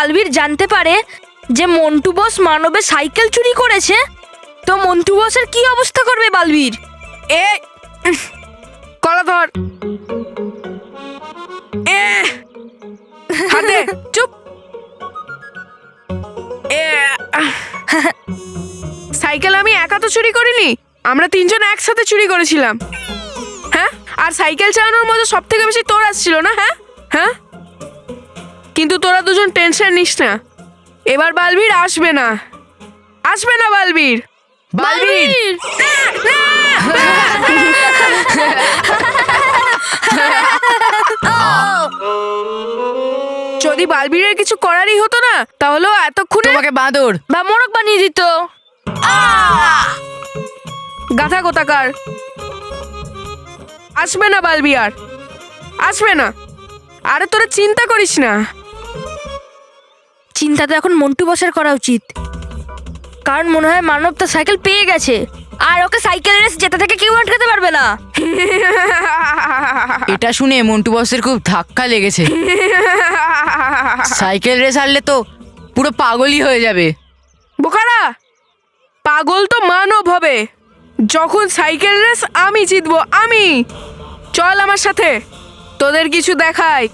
বালবীর জানতে পারে যে মন্টু বস মানবের সাইকেল চুরি করেছে, তো মন্টু বসের কি অবস্থা করবে বালবীর? এ কলা ধর, হাতে চুপ। সাইকেল আমি একা তো চুরি করিনি, আমরা তিনজন একসাথে চুরি করেছিলাম। হ্যাঁ, আর সাইকেল চালানোর মধ্যে সব থেকে বেশি তোর আসছিল না? হ্যাঁ হ্যাঁ, কিন্তু তোরা দুজন টেনশন নিস না, এবার বালবীর আসবে না, আসবে না বালবীর। বালবীর যদি বালবীরের কিছু করারই হতো না, তাহলেও এতক্ষণে তোমাকে বাঁদর বা মোরগ বানিয়ে দিত। গাধা কোথাকার। আসবে না বালবি, আর আসবে না। আরে তোরা চিন্তা করিস না। চিন্তা তো এখন মন্টু বসের করা উচিত, কারণ মনে হয় মানব তার সাইকেল পেয়ে গেছে, আর ওকে সাইকেল রেস যেতে থেকে কেউ আটকাতে পারবে না। এটা শুনে মন্টু বসের খুব ধাক্কা লেগেছে। সাইকেল রেস হারলে তো পুরো পাগলই হয়ে যাবে। বোকারা, পাগল তো মানব হবে যখন সাইকেল রেস আমি জিতবো। আমি, চল আমার সাথে, তোদের কিছু দেখাই।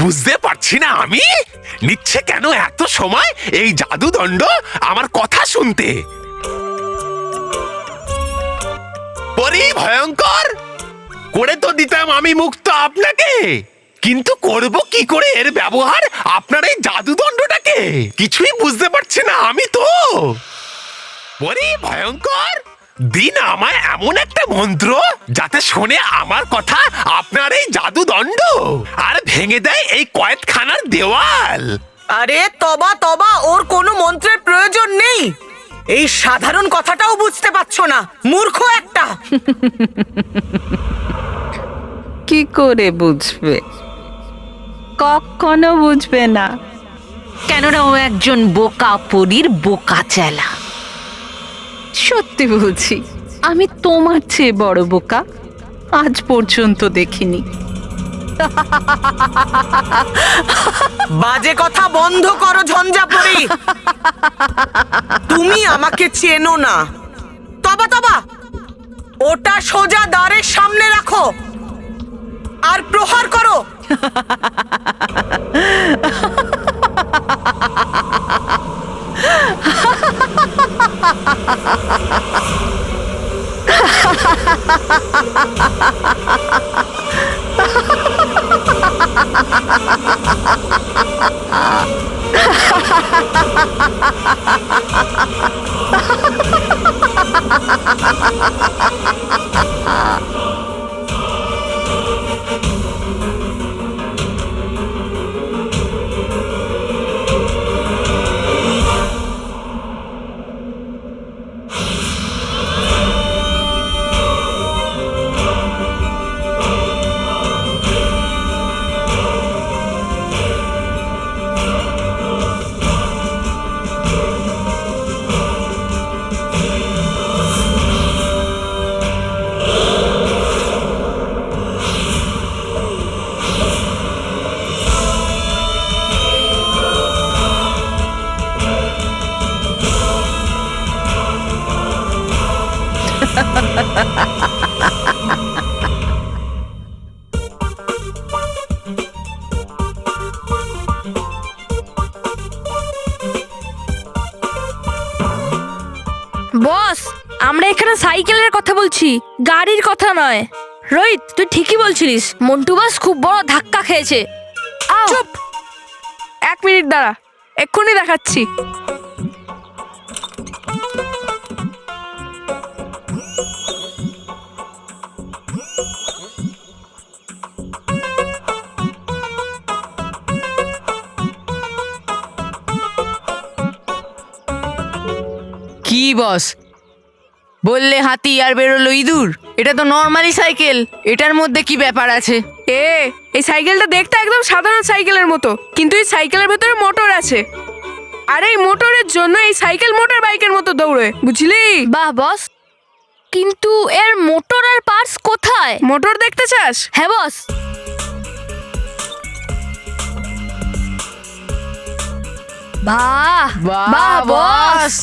বুঝতে পারছি না আমি, নিচ্ছে কেন এত সময় এই জাদুদণ্ড আমার কথা শুনতে। পরি ভয়ঙ্কর করে তো দিতাম আমি মুক্ত আপনাকে, কিন্তু করব কি করে এর ব্যবহার আপনার এই জাদুদণ্ডটাকে? কিছুই বুঝতে পারছি না আমি তো। পরি ভয়ঙ্কর, দিন আমায় এমন একটা মন্ত্র যাতে শুনে আমার কথা আপনার এই জাদুদণ্ড আর ভেঙে দেয় এই কয়েদখানার দেওয়াল। আরে তবা তবা, ওর কোনো মন্ত্রের প্রয়োজন নেই। এই সাধারণ কথাটাও বুঝতে পারছো না, মূর্খ একটা। কি করে বুঝবে? কখনো বুঝবে না, কেননা ও একজন বোকা পরীর বোকা চেলা। সত্যি বলছি, আমি তোমার চেয়ে বড় বোকা আজ পর্যন্ত দেখিনি। বাজে কথা বন্ধ করো ঝঞ্ঝাপড়ি। তুমি আমাকে চেনো না। তবা তবা, ওটা সোজা দ্বারের সামনে রাখো আর প্রহার করো। বস, আমরা এখানে সাইকেলের কথা বলছি, গাড়ির কথা নয়। রোহিত, তুই ঠিকই বলছিলিস, মন্টু বস খুব বড় ধাক্কা খেয়েছে। চুপ, 1 মিনিট দাঁড়া, এক্ষুনি দেখাচ্ছি। কি বস বললে হাতি আর বেরোলো ইঁদুর? এটা তো নর্মালি সাইকেল, এটার মধ্যে কি ব্যাপার আছে? এই সাইকেলটা দেখতে একদম সাধারণ সাইকেলের মতো, কিন্তু এই সাইকেলের ভেতরে মোটর আছে। আর এই মোটরের জন্য এই সাইকেল মোটর বাইকের মতো দৌড়ে, বুঝলি? বাহ বস, কিন্তু এর মোটর আর পার্টস কোথায়? মোটর দেখতে চাস? হ্যাঁ বস। বাহ বাহ বস।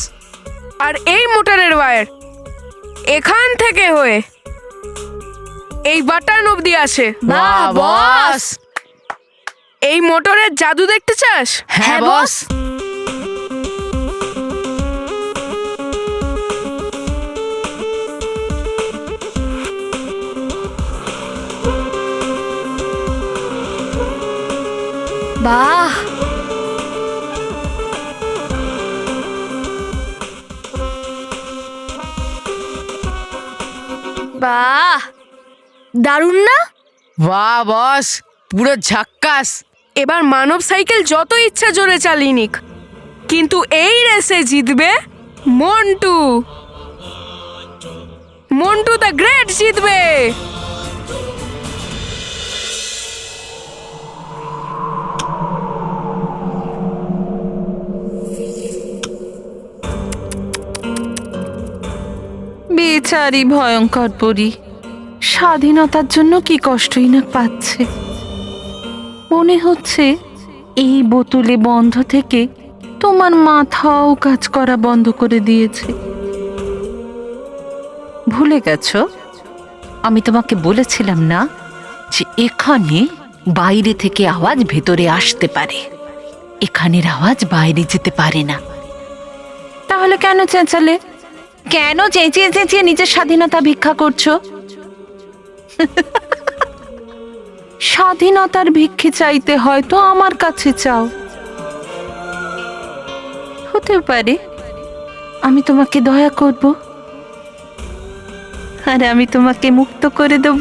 আর এই মোটরের ওয়্যার এখান থেকে হয়ে এই বাটন অবধি আসে। বাহ বস। এই মোটরের জাদু দেখতে চাস? হ্যাঁ বস। বাহ বাহ, দারুণ না? বাহ বস, পুরো ঝাক্কাস। এবার মানব সাইকেল যত ইচ্ছা জোরে চালিয়ে নিক, কিন্তু এই রেসে জিতবে মন্টু। মন্টু দ্য গ্রেট জিতবে। বেচারি ভয়ঙ্কর পরী, স্বাধীনতার জন্য কি কষ্টই না পাচ্ছে। মনে হচ্ছে এই বোতলে বন্ধ থেকে তোমার মাথাও কাজ করা বন্ধ করে দিয়েছে। ভুলে গেছো আমি তোমাকে বলেছিলাম না যে এখানে বাইরে থেকে আওয়াজ ভেতরে আসতে পারে, এখানের আওয়াজ বাইরে যেতে পারে না। তাহলে কেন চেঁচালে? কেন চেঁচিয়ে চেঁচিয়ে নিজের স্বাধীনতা ভিক্ষা করছো? স্বাধীনতার ভিক্ষে চাইতে হয়তো আমার কাছে চাও। হতে পারে আমি তোমাকে দয়া করব, আর আমি তোমাকে মুক্ত করে দেব।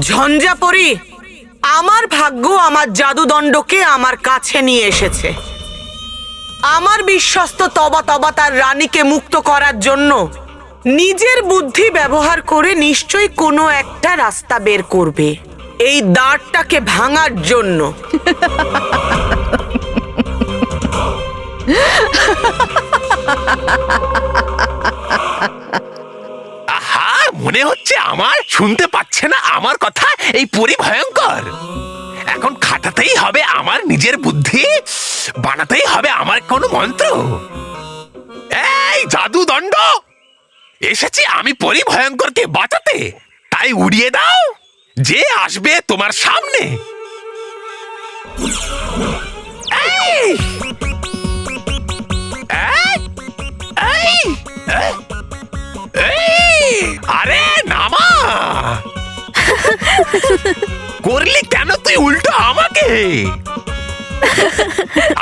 ঝঞ্ঝাপরি, আমার ভাগ্য আমার জাদুদণ্ডকে আমার কাছে নিয়ে এসেছে। আমার বিশ্বস্ত তবা তবা তার রানীকে মুক্ত করার জন্য নিজের বুদ্ধি ব্যবহার করে নিশ্চয়ই কোনো একটা রাস্তা বের করবে এই দাঁড়টাকে ভাঙার জন্য। আহা, মনে হচ্ছে আমার শুনতে পাচ্ছে না আমার কথা এই পরি ভয়ঙ্কর। এখন খাটাতেই হবে আমার নিজের বুদ্ধি, বানাতেই হবে আমার কোনো মন্ত্র। এই জাদুদণ্ড, এসেছি আমি পরি ভয়ঙ্করকে বাঁচাতে, তাই উড়িয়ে দাও যে আসবে তোমার সামনে। এই! এই! এই! এই! এই! আরে নামা! করলি কেন তুই উল্টো আমাকে?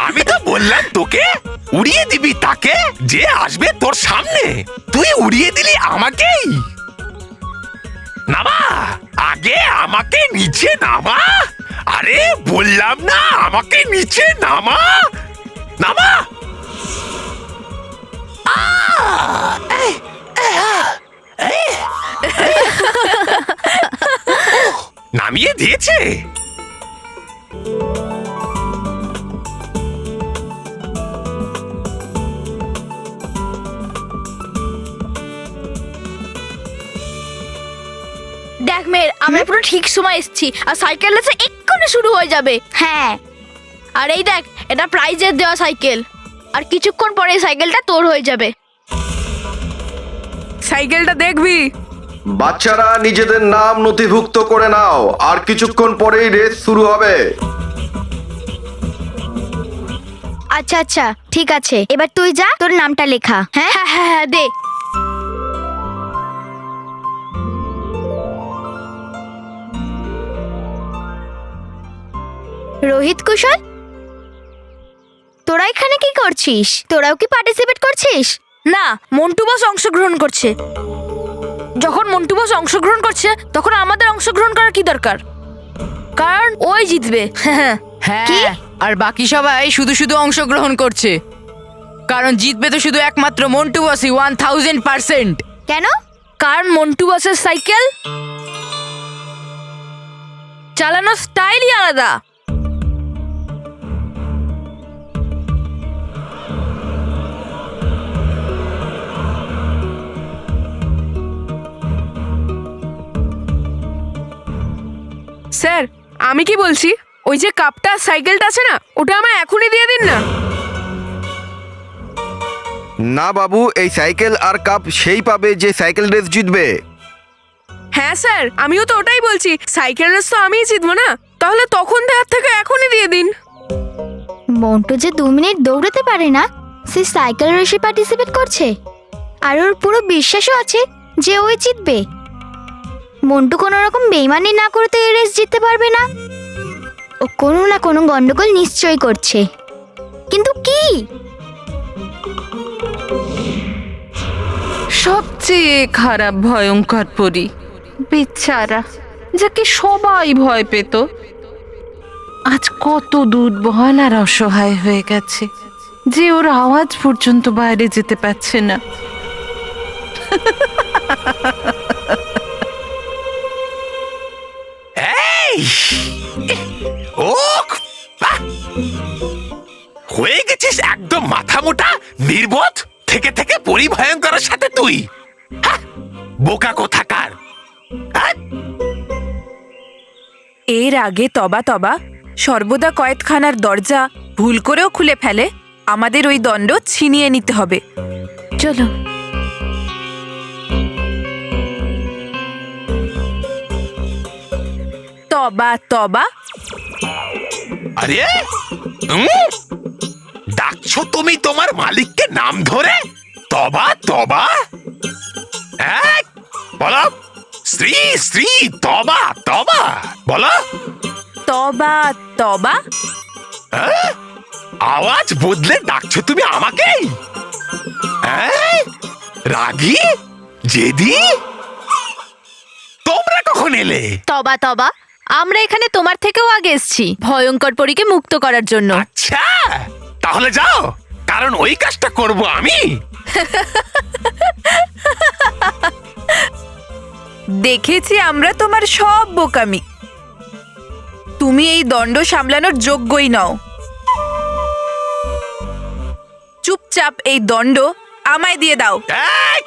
আমি তো বললাম তোকে উড়িয়ে দিবি তাকে যে আসবে তোর সামনে, তুই উড়িয়ে দিলি আমাকেই। নামা, আগে আমাকে নিচে নামা। আরে বললাম না আমাকে নিচে নামা। নামা। নামিয়ে দিয়েছে। দেখ মেয়ের, আমরা পুরো ঠিক সময় এসেছি আর সাইকেল রেসে এক্ষুনি শুরু হয়ে যাবে। হ্যাঁ, আর এই দেখ, এটা প্রাইজের দেওয়া সাইকেল, আর কিছুক্ষণ পরে এই সাইকেলটা তোর হয়ে যাবে। সাইকেলটা দেখবি? বাচ্চারা নিজেদের নাম নথিভুক্ত করে নাও, আর কিছুক্ষণ পরেই রেস শুরু হবে। আচ্ছা আচ্ছা ঠিক আছে, এবার তুই যা, তোর নামটা লেখা। হ্যাঁ হ্যাঁ হ্যাঁ হ্যাঁ, দে। রোহিত, কুশল, তোরা এখানে কি করছিস? তোরাও কি পার্টিসিপেট করছিস? না, মন্টু বস অংশগ্রহণ করছে। যখন মন্টু বস অংশগ্রহণ করছে তখন আমাদের অংশগ্রহণ করার কি দরকার? কারণ ওই জিতবে। হ্যাঁ, আর বাকি সবাই শুধু শুধু অংশগ্রহণ করছে, কারণ জিতবে তো শুধু একমাত্র মন্টু বসই 1000%। কেন? কারণ মন্টু বসের সাইকেল চালানোর স্টাইলই আলাদা। স্যার, আমি কি বলছি, ওই যে কাপটা আর সাইকেলটা আছে না, ওটা আমায় এখনই দিয়ে দিন না। না বাবু, এই সাইকেল আর কাপ সেই পাবে যে সাইকেল রেস জিতবে। হ্যাঁ স্যার, আমিও তো ওটাই বলছি, সাইকেল রেস তো আমিই জিতবো না, তাহলে তখন দেওয়ার থেকে এখনই দিয়ে দিন। মন্টু যে 2 মিনিট দৌড়াতে পারে না, সে সাইকেল রেসে পার্টিসিপেট করছে, আর ওর পুরো বিশ্বাসও আছে যে ওই জিতবে। মন্টু কোনো রকম বেইমানি না করে তো এই রেস জিততে পারবে না। ও কোনো না কোনো গন্ডগোল নিশ্চয়ই করছে, কিন্তু কি? সবচেয়ে খারাপ ভয়ঙ্কর পরী, বেচারা, যাকে সবাই ভয় পেত, আজ কত দুর্বল আর অসহায় হয়ে গেছে যে ওর আওয়াজ পর্যন্ত বাইরে যেতে পারছে না। এই ওক বাহ! হয়ে গেছিস একদম মাথা মোটা নির্বোধ, থেকে থেকে পরিভয়ঙ্করের সাথে তুই। হ্যাঁ, বোকা কোথাকার। হ্যাঁ? এর আগে তবা তবা সর্বদা কয়েদখানার দরজা ভুল করেও খুলে ফেলে, আমাদের ওই দণ্ড ছিনিয়ে নিতে হবে। চলো। তবা তবা, আরে ডাকছো তুমি তোমার মালিককে নাম ধরে? তবা তবা, এক বলো, শ্রী শ্রী তবা তবা বলো। তবা তবা, হ্যাঁ? আওয়াজ বদলে ডাকছো তুমি আমাকেই? হ্যাঁ? রাগী জেদি তোমরা কখন এলে? তবা তবা, আমরা এখানে তোমার থেকেও আগে এসেছি ভয়ঙ্কর পরীকে মুক্ত করার জন্য। আচ্ছা, তাহলে যাও, কারণ ওই কাজটা করব আমি। দেখেছি আমরা তোমার সব বোকামি, তুমি এই দণ্ড সামলানোর যোগ্যই নও। চুপচাপ এই দণ্ড আমায় দিয়ে দাও। এই,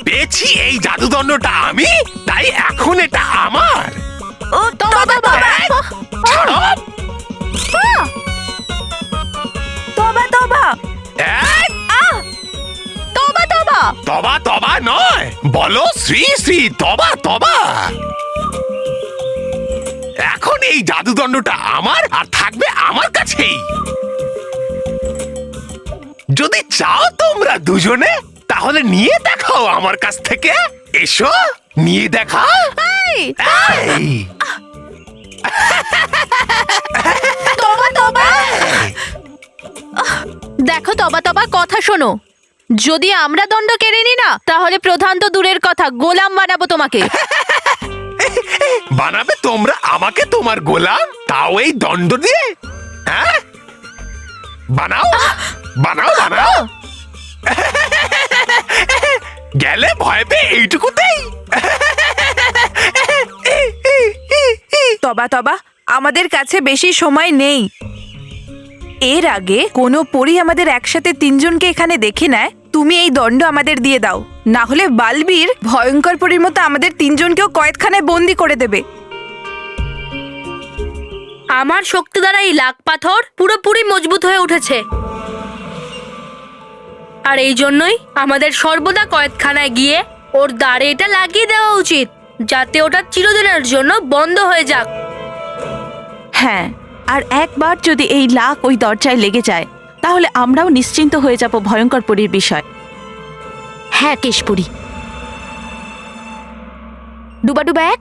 পেয়েছি এই জাদুদণ্ডটা আমি, তাই এখন এটা আমার। ও তবা তবা, ছাড়ো। তবা তবা, এই, তবা তবা, তবা তবা নয়, বলো শ্রী শ্রী তবা তবা। এখন এই জাদুদণ্ডটা আমার আর থাকবে আমার কাছেই। যদি চাও তোমরা দুজনে, তাহলে নিয়ে দেখাও আমার কাছ থেকে। এসো, নিয়ে দেখাও। এই। তবা তবা, দেখো তবা তবা, কথা শোনো, যদি আমরা দণ্ড কেড়ে নি না, তাহলে প্রধান তো দূরের কথা, গোলাম বানাবো তোমাকে। বানাবে তোমরা আমাকে তোমার গোলাম, তাও এই দণ্ড দিয়ে? হ্যাঁ, বানাও বানাও বানাও। গেলে ভয় পেয়ে এইটুকুতেই। তবা তবা, আমাদের কাছে বেশি সময় নেই। এর আগে কোনো পরী আমাদের একসাথে 3 জনকে এখানে দেখে নেয়, তুমি এই দণ্ড আমাদের দিয়ে দাও, না হলে বালবীর ভয়ঙ্কর পরীর মতো আমাদের 3 জনকেও কয়েদখানায় বন্দি করে দেবে। আমার শক্তি দ্বারা এই লাখ পাথর পুরোপুরি মজবুত হয়ে উঠেছে, আর এই জন্যই আমাদের সর্বদা কয়েদখানায় গিয়ে ওর দাঁড়ে এটা লাগিয়ে দেওয়া উচিত, যাতে ওটা চিরদিনের জন্য বন্ধ হয়ে যাক। হ্যাঁ, আর একবার যদি এই লাক ওই দরজায় লেগে যায়, তাহলে আমরাও নিশ্চিন্ত হয়ে যাব ভয়ঙ্কর পরীর বিষয়। হ্যাঁ কেশপুরী। ডুবা ডুবা এক,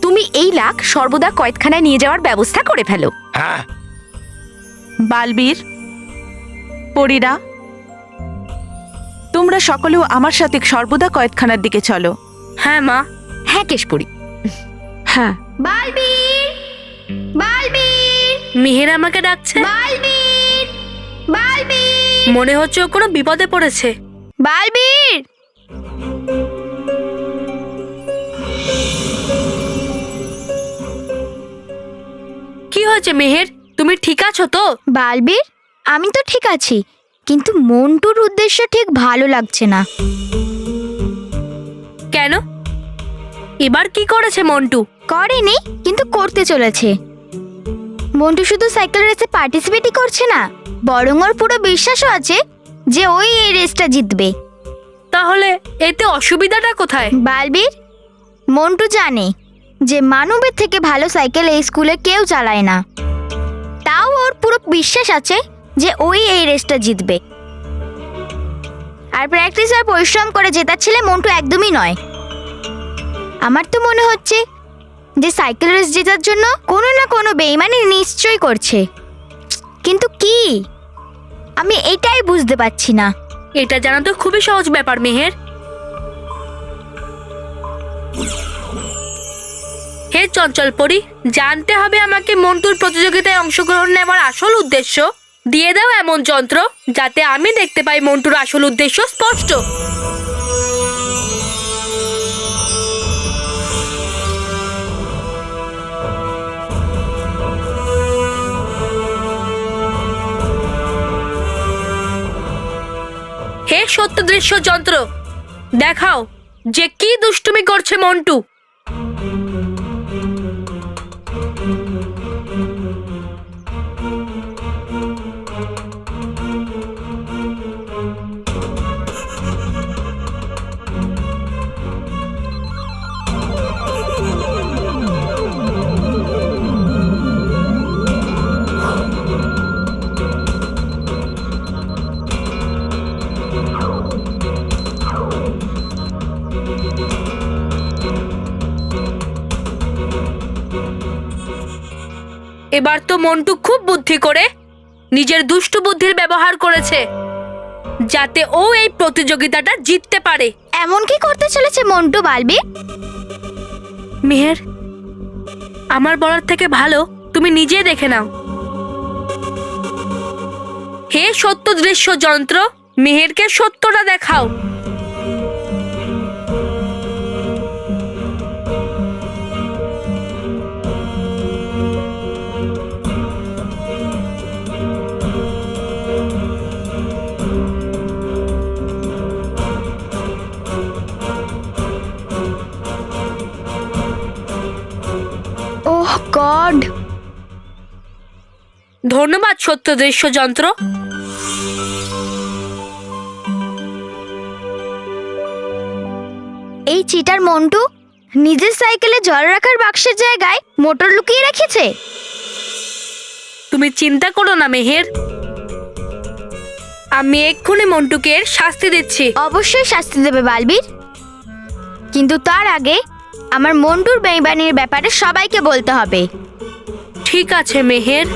তুমি এই লাখ সর্বদা কয়েদখানায় নিয়ে যাওয়ার ব্যবস্থা করে ফেলো। হ্যাঁ, বালবীর, পরীরা, তোমরা সকলেও আমার সাথে সর্বদা কয়েদখানার দিকে চলো। হ্যাঁ মা। হ্যাঁ কেশপুরী। হ্যাঁ। বালবীর, বালবীর, মিহির আমাকে ডাকছে। বালবীর, বালবীর, মনে হচ্ছে ও কোনো বিপদে পড়েছে। বালবীর। হয়েছে মেহের, তুমি ঠিক আছো তো? বালবীর, আমি তো ঠিক আছি, কিন্তু মন্টুর উদ্দেশ্য ঠিক ভালো লাগছে না। কেন? এবার কি করেছে মন্টু? করেনি, কিন্তু করতে চলেছে। মন্টু শুধু সাইকেল রেসে পার্টিসিপেটই করছে না, বরং ওর পুরো বিশ্বাসও আছে যে ওই এই রেসটা জিতবে। তাহলে এতে অসুবিধাটা কোথায়? বালবীর, মন্টু জানে যে মানবের থেকে ভালো সাইকেল এই স্কুলে কেউ চালায় না, তাও ওর পুরো বিশ্বাস আছে যে ওই এই রেসটা জিতবে। আর প্র্যাকটিস আর পরিশ্রম করে জেতার ছেলে মন্টু একদমই নয়। আমার তো মনে হচ্ছে যে সাইকেল রেস জেতার জন্য কোনো না কোনো বেইমানি নিশ্চয়ই করছে, কিন্তু কি আমি এটাই বুঝতে পারছি না। এটা জানা তো খুবই সহজ ব্যাপার মেহের। হে চঞ্চল পরি, জানতে হবে আমাকে মন্টুর প্রতিযোগিতায় অংশগ্রহণ নেওয়ার আসল উদ্দেশ্য। দিয়ে দাও এমন যন্ত্র যাতে আমি দেখতে পাই মন্টুর আসল উদ্দেশ্য স্পষ্ট। হে সত্য দৃশ্য যন্ত্র, দেখাও যে কি দুষ্টুমি করছে মন্টু। এবার তো মন্টু খুব বুদ্ধি করে নিজের দুষ্টু বুদ্ধির ব্যবহার করেছে যাতে ও এই প্রতিযোগিতাটা জিততে পারে। এমন কি করতে চলেছে মন্টু বালবীর? মেহের, আমার বলার থেকে ভালো তুমি নিজে দেখে নাও। হে সত্য দৃশ্য যন্ত্র, মেহেরকে সত্যটা দেখাও। ওহ গড! ধন্যবাদ সত্য দৃশ্য যন্ত্র। এই চিটার মন্টু নিজের সাইকেলে জল রাখার বাক্সের জায়গায় মোটর লুকিয়ে রেখেছে। তুমি চিন্তা করো না মেহের, আমি এক্ষুনি মন্টুকে এর শাস্তি দিচ্ছি। অবশ্যই শাস্তি দেবে বালবীর, কিন্তু তার আগে আমার মন্টুর বেইমানির ব্যাপারে সবাইকে বলতে হবে। ঠিক আছে মেহের।